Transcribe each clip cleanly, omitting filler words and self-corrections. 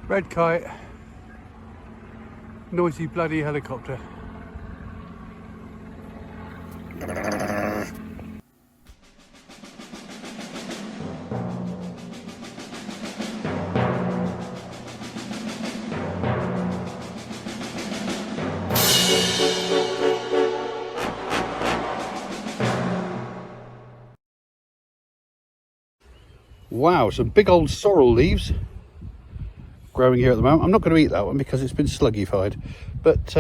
Red kite, noisy bloody helicopter. Wow, some big old sorrel leaves growing here at the moment. I'm not going to eat that one because it's been sluggified, but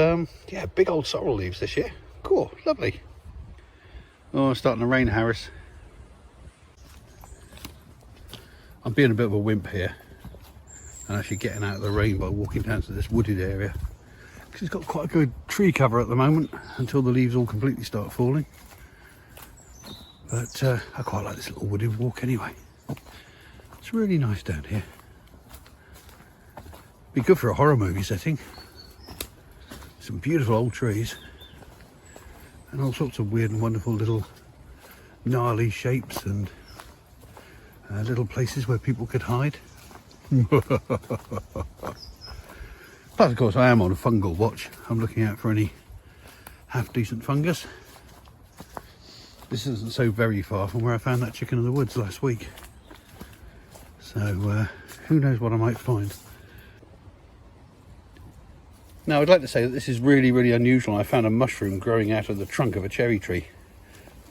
yeah, big old sorrel leaves this year. Cool, lovely. Oh, it's starting to rain, Harris. I'm being a bit of a wimp here and actually getting out of the rain by walking down to this wooded area, because it's got quite a good tree cover at the moment until the leaves all completely start falling. But I quite like this little wooded walk anyway. It's really nice down here. Be good for a horror movie setting. Some beautiful old trees and all sorts of weird and wonderful little gnarly shapes and little places where people could hide. Plus, of course, I am on a fungal watch. I'm looking out for any half decent fungus. This isn't so very far from where I found that chicken in the woods last week. So who knows what I might find. Now, I'd like to say that this is really, really unusual. I found a mushroom growing out of the trunk of a cherry tree,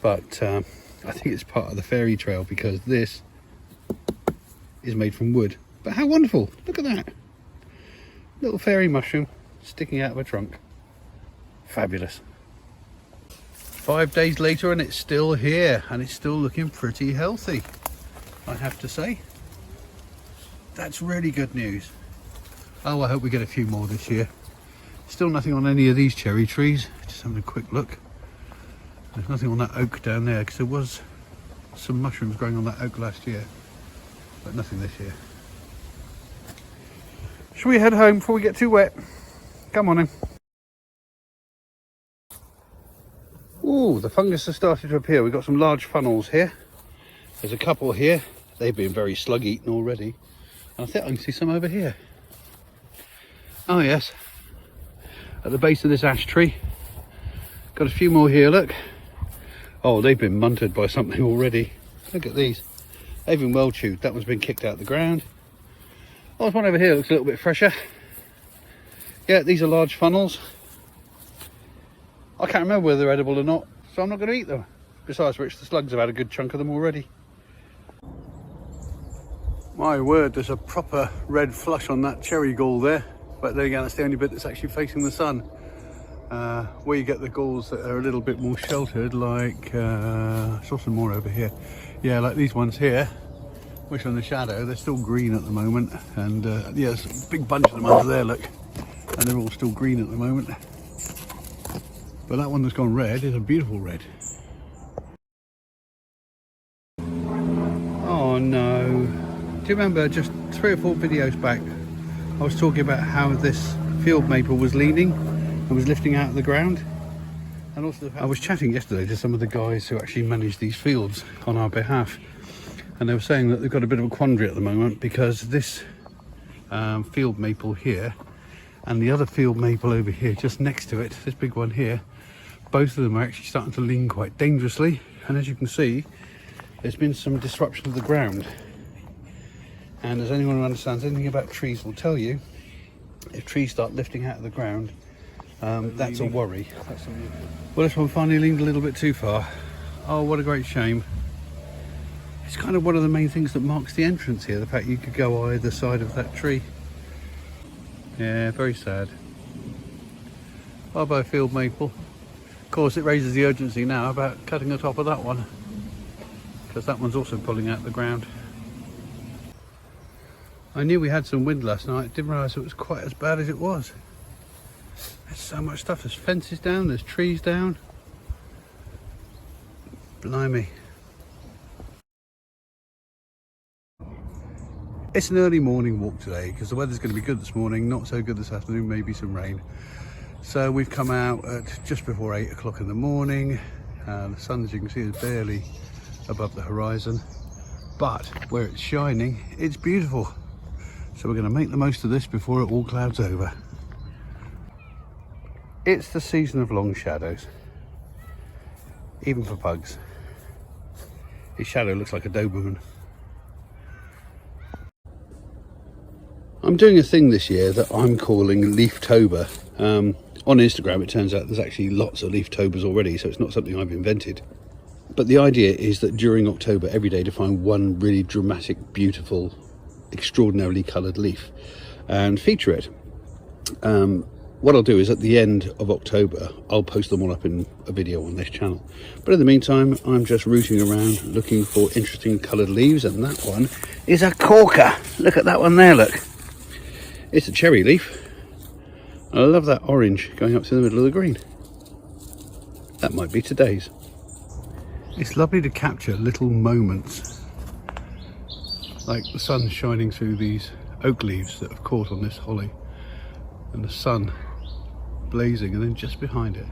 but I think it's part of the fairy trail because this is made from wood. But how wonderful! Look at that little fairy mushroom sticking out of a trunk. Fabulous. 5 days later and it's still here, and it's still looking pretty healthy, I have to say. That's really good news. Oh, I hope we get a few more this year. Still nothing on any of these cherry trees. Just having a quick look. There's nothing on that oak down there, because there was some mushrooms growing on that oak last year, but nothing this year. Shall we head home before we get too wet? Come on then. Ooh, the fungus has started to appear. We've got some large funnels here. There's a couple here. They've been very slug eaten already. And I think I can see some over here. Oh yes, at the base of this ash tree. Got a few more here, look. Oh, they've been munted by something already. Look at these. They've been well chewed. That one's been kicked out of the ground. Oh, there's one over here, looks a little bit fresher. Yeah, these are large funnels. I can't remember whether they're edible or not, so I'm not going to eat them. Besides which, the slugs have had a good chunk of them already. My word, there's a proper red flush on that cherry gall there. But then again, that's the only bit that's actually facing the sun. Where you get the galls that are a little bit more sheltered, like, I saw some more over here. Yeah, like these ones here, which are in the shadow, they're still green at the moment. And yeah, there's a big bunch of them under there, look. And they're all still green at the moment. But that one that's gone red is a beautiful red. Oh no. Do you remember just 3 or 4 videos back, I was talking about how this field maple was leaning and was lifting out of the ground? And also I was chatting yesterday to some of the guys who actually manage these fields on our behalf, and they were saying that they've got a bit of a quandary at the moment because this field maple here and the other field maple over here just next to it, this big one here, both of them are actually starting to lean quite dangerously. And as you can see, there's been some disruption of the ground. And as anyone who understands anything about trees will tell you, if trees start lifting out of the ground, that's a worry. Well, this one finally leaned a little bit too far. Oh, what a great shame. It's kind of one of the main things that marks the entrance here, the fact you could go either side of that tree. Yeah, very sad. Bye-bye field maple. Of course, it raises the urgency now about cutting the top of that one, because that one's also pulling out the ground. I knew we had some wind last night, didn't realise it was quite as bad as it was. There's so much stuff, there's fences down, there's trees down. Blimey. It's an early morning walk today because the weather's going to be good this morning, not so good this afternoon, maybe some rain. So we've come out at just before 8 o'clock in the morning. The sun, as you can see, is barely above the horizon, but where it's shining, it's beautiful. So we're going to make the most of this before it all clouds over. It's the season of long shadows, even for bugs. His shadow looks like a Doberman. I'm doing a thing this year that I'm calling Leaftober. On Instagram it turns out there's actually lots of Leaftobers already, so it's not something I've invented. But the idea is that during October every day to find one really dramatic, beautiful, extraordinarily coloured leaf and feature it. What I'll do is at the end of October I'll post them all up in a video on this channel, but in the meantime I'm just rooting around looking for interesting coloured leaves, and that one is a corker. Look at that one there, look. It's a cherry leaf. I love that orange going up to the middle of the green. That might be today's. It's lovely to capture little moments, like the sun shining through these oak leaves that have caught on this holly, and the sun blazing, and then just behind it,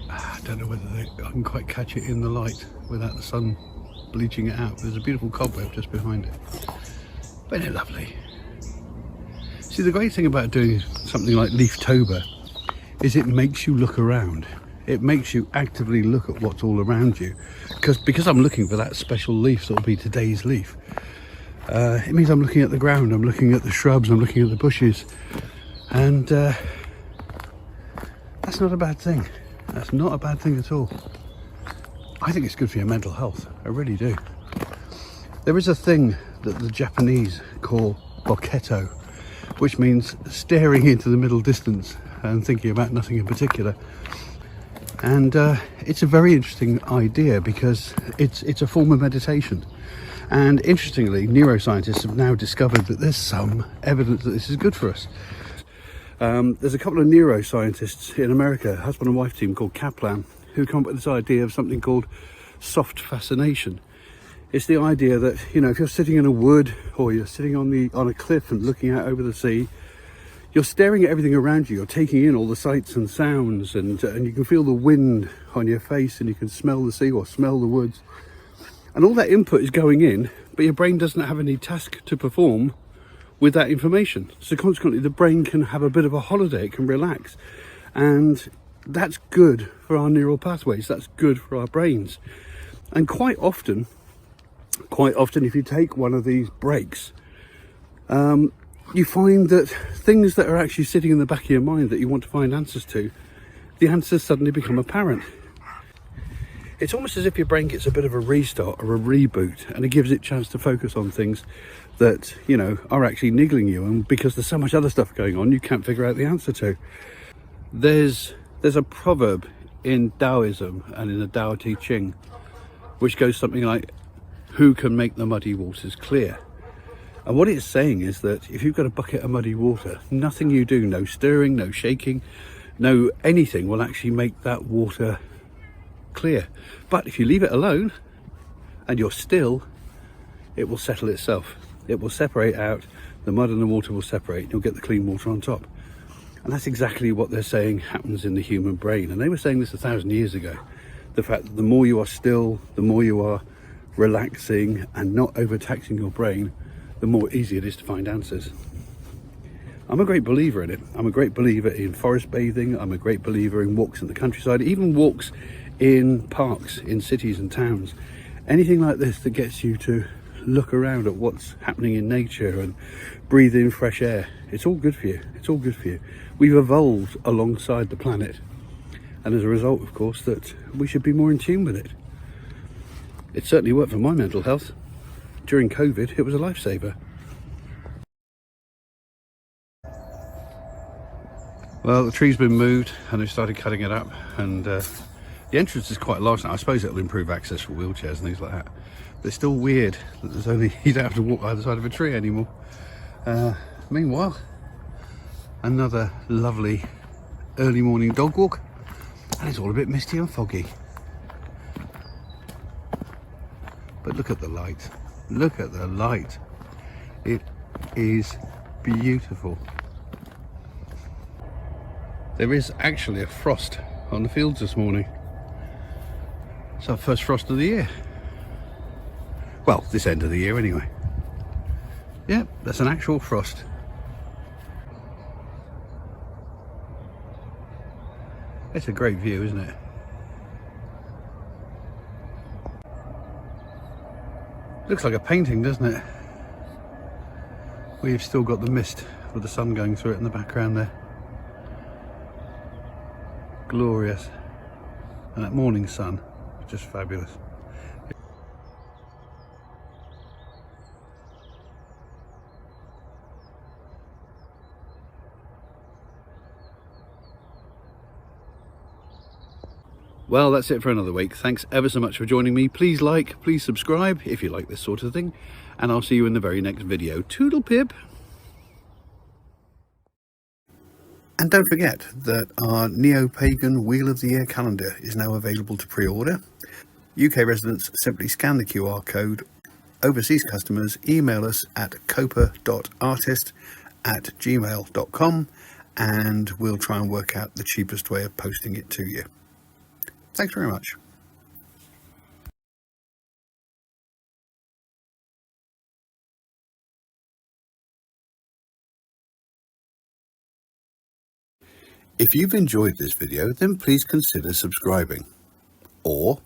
I don't know whether I can quite catch it in the light without the sun bleaching it out. There's a beautiful cobweb just behind it. But they're lovely. See, the great thing about doing something like Leaftober is it makes you look around. It makes you actively look at what's all around you, because I'm looking for that special leaf that will be today's leaf. It means I'm looking at the ground, I'm looking at the shrubs, I'm looking at the bushes, and that's not a bad thing. That's not a bad thing at all. I think it's good for your mental health. I really do. There is a thing that the Japanese call boketo, which means staring into the middle distance and thinking about nothing in particular. And it's a very interesting idea because it's a form of meditation. And interestingly, neuroscientists have now discovered that there's some evidence that this is good for us. There's a couple of neuroscientists in America, husband and wife team called Kaplan, who come up with this idea of something called soft fascination. It's the idea that, you know, if you're sitting in a wood or you're sitting on a cliff and looking out over the sea, you're staring at everything around you. You're taking in all the sights and sounds, and you can feel the wind on your face, and you can smell the sea or smell the woods. And all that input is going in, but your brain doesn't have any task to perform with that information. So consequently, the brain can have a bit of a holiday, it can relax. And that's good for our neural pathways, that's good for our brains. And quite often, if you take one of these breaks, you find that things that are actually sitting in the back of your mind that you want to find answers to, the answers suddenly become apparent. It's almost as if your brain gets a bit of a restart or a reboot, and it gives it a chance to focus on things that, you know, are actually niggling you, and because there's so much other stuff going on you can't figure out the answer to. There's a proverb in Taoism and in the Tao Te Ching which goes something like, who can make the muddy waters clear? And what it's saying is that if you've got a bucket of muddy water, nothing you do, no stirring, no shaking, no anything will actually make that water clear. But if you leave it alone and you're still, it will settle itself. It will separate out, the mud and the water will separate, and you'll get the clean water on top. And that's exactly what they're saying happens in the human brain. And they were saying this 1,000 years ago. The fact that the more you are still, the more you are relaxing and not overtaxing your brain, the more easy it is to find answers. I'm a great believer in it. I'm a great believer in forest bathing. I'm a great believer in walks in the countryside, even walks in parks, in cities and towns. Anything like this that gets you to look around at what's happening in nature and breathe in fresh air. It's all good for you. It's all good for you. We've evolved alongside the planet, and as a result, of course, that we should be more in tune with it. It certainly worked for my mental health. During COVID, it was a lifesaver. Well, the tree's been moved and they've started cutting it up, and the entrance is quite large now. I suppose it'll improve access for wheelchairs and things like that. But it's still weird that there's only, you don't have to walk either side of a tree anymore. Meanwhile, another lovely early morning dog walk, and it's all a bit misty and foggy. But look at the light. Look at the light. It is beautiful. There is actually a frost on the fields this morning. It's our first frost of the year. Well, this end of the year anyway. Yep, that's an actual frost. It's a great view, isn't it? Looks like a painting, doesn't it? We've still got the mist with the sun going through it in the background there. Glorious. And that morning sun, just fabulous. Well, that's it for another week. Thanks ever so much for joining me. Please like, please subscribe if you like this sort of thing, and I'll see you in the very next video. Toodle pip. And don't forget that our neopagan Wheel of the Year calendar is now available to pre-order. UK residents simply scan the QR code. Overseas customers email us at copa.artist@gmail.com and we'll try and work out the cheapest way of posting it to you. Thanks very much. If you've enjoyed this video, then please consider subscribing. Or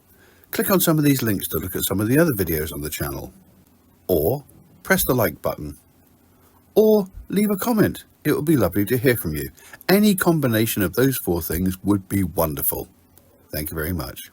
click on some of these links to look at some of the other videos on the channel. Or press the like button. Or leave a comment. It would be lovely to hear from you. Any combination of those four things would be wonderful. Thank you very much.